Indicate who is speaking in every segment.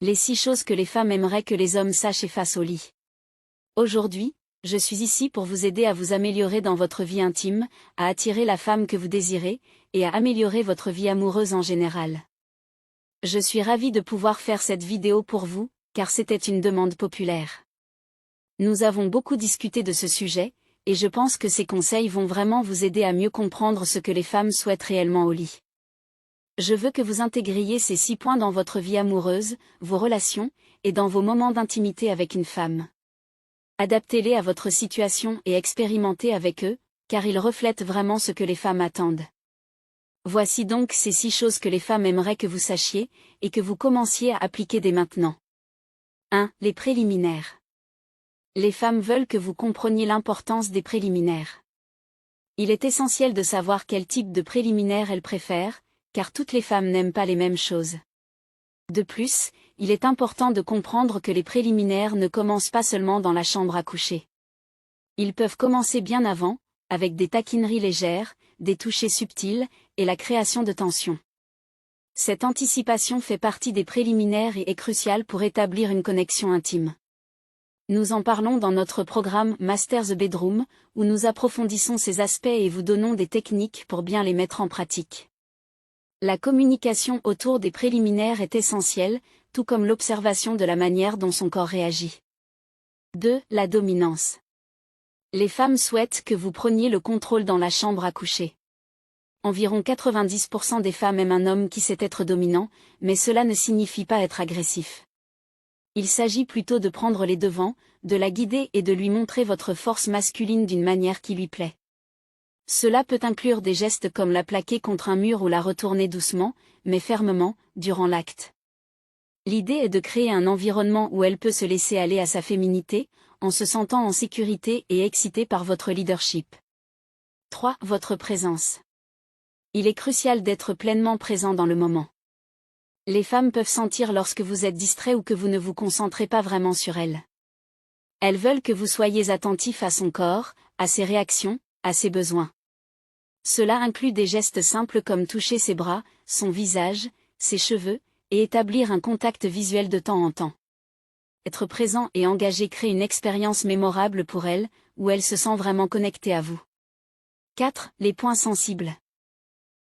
Speaker 1: Les 6 choses que les femmes aimeraient que les hommes sachent et fassent au lit. Aujourd'hui, je suis ici pour vous aider à vous améliorer dans votre vie intime, à attirer la femme que vous désirez, et à améliorer votre vie amoureuse en général. Je suis ravie de pouvoir faire cette vidéo pour vous, car c'était une demande populaire. Nous avons beaucoup discuté de ce sujet, et je pense que ces conseils vont vraiment vous aider à mieux comprendre ce que les femmes souhaitent réellement au lit. Je veux que vous intégriez ces 6 points dans votre vie amoureuse, vos relations, et dans vos moments d'intimité avec une femme. Adaptez-les à votre situation et expérimentez avec eux, car ils reflètent vraiment ce que les femmes attendent. Voici donc ces 6 choses que les femmes aimeraient que vous sachiez, et que vous commenciez à appliquer dès maintenant. 1. Les préliminaires. Les femmes veulent que vous compreniez l'importance des préliminaires. Il est essentiel de savoir quel type de préliminaires elles préfèrent, car toutes les femmes n'aiment pas les mêmes choses. De plus, il est important de comprendre que les préliminaires ne commencent pas seulement dans la chambre à coucher. Ils peuvent commencer bien avant, avec des taquineries légères, des touchés subtils, et la création de tensions. Cette anticipation fait partie des préliminaires et est cruciale pour établir une connexion intime. Nous en parlons dans notre programme Master the Bedroom, où nous approfondissons ces aspects et vous donnons des techniques pour bien les mettre en pratique. La communication autour des préliminaires est essentielle, tout comme l'observation de la manière dont son corps réagit. 2. La dominance. Les femmes souhaitent que vous preniez le contrôle dans la chambre à coucher. Environ 90% des femmes aiment un homme qui sait être dominant, mais cela ne signifie pas être agressif. Il s'agit plutôt de prendre les devants, de la guider et de lui montrer votre force masculine d'une manière qui lui plaît. Cela peut inclure des gestes comme la plaquer contre un mur ou la retourner doucement, mais fermement, durant l'acte. L'idée est de créer un environnement où elle peut se laisser aller à sa féminité, en se sentant en sécurité et excitée par votre leadership. 3. Votre présence. Il est crucial d'être pleinement présent dans le moment. Les femmes peuvent sentir lorsque vous êtes distrait ou que vous ne vous concentrez pas vraiment sur elles. Elles veulent que vous soyez attentif à son corps, à ses réactions, à ses besoins. Cela inclut des gestes simples comme toucher ses bras, son visage, ses cheveux, et établir un contact visuel de temps en temps. Être présent et engagé crée une expérience mémorable pour elle, où elle se sent vraiment connectée à vous. 4. Les points sensibles.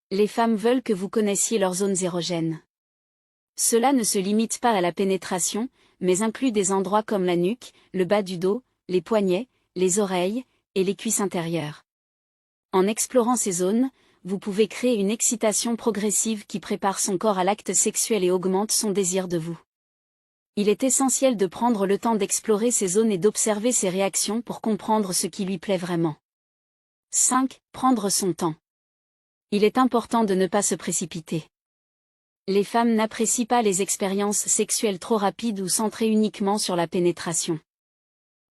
Speaker 1: Les femmes veulent que vous connaissiez leurs zones érogènes. Cela ne se limite pas à la pénétration, mais inclut des endroits comme la nuque, le bas du dos, les poignets, les oreilles, et les cuisses intérieures. En explorant ces zones, vous pouvez créer une excitation progressive qui prépare son corps à l'acte sexuel et augmente son désir de vous. Il est essentiel de prendre le temps d'explorer ces zones et d'observer ses réactions pour comprendre ce qui lui plaît vraiment. 5. Prendre son temps. Il est important de ne pas se précipiter. Les femmes n'apprécient pas les expériences sexuelles trop rapides ou centrées uniquement sur la pénétration.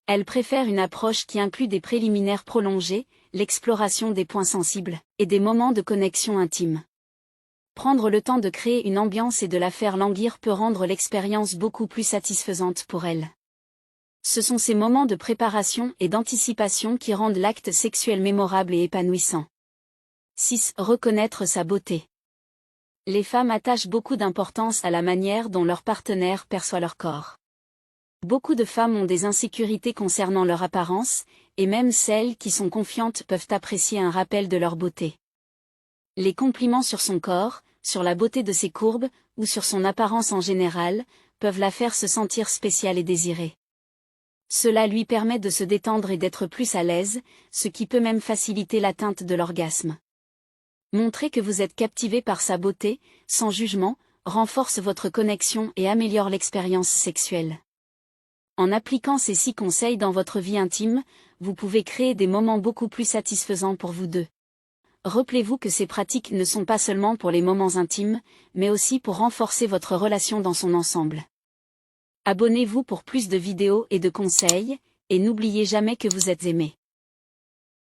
Speaker 1: Elles préfèrent une approche qui inclut des préliminaires prolongés, l'exploration des points sensibles, et des moments de connexion intime. Prendre le temps de créer une ambiance et de la faire languir peut rendre l'expérience beaucoup plus satisfaisante pour elles. Ce sont ces moments de préparation et d'anticipation qui rendent l'acte sexuel mémorable et épanouissant. 6. Reconnaître sa beauté. Les femmes attachent beaucoup d'importance à la manière dont leur partenaire perçoit leur corps. Beaucoup de femmes ont des insécurités concernant leur apparence, et même celles qui sont confiantes peuvent apprécier un rappel de leur beauté. Les compliments sur son corps, sur la beauté de ses courbes, ou sur son apparence en général, peuvent la faire se sentir spéciale et désirée. Cela lui permet de se détendre et d'être plus à l'aise, ce qui peut même faciliter l'atteinte de l'orgasme. Montrez que vous êtes captivé par sa beauté, sans jugement, renforce votre connexion et améliore l'expérience sexuelle. En appliquant ces 6 conseils dans votre vie intime, vous pouvez créer des moments beaucoup plus satisfaisants pour vous deux. Rappelez-vous que ces pratiques ne sont pas seulement pour les moments intimes, mais aussi pour renforcer votre relation dans son ensemble. Abonnez-vous pour plus de vidéos et de conseils, et n'oubliez jamais que vous êtes aimé.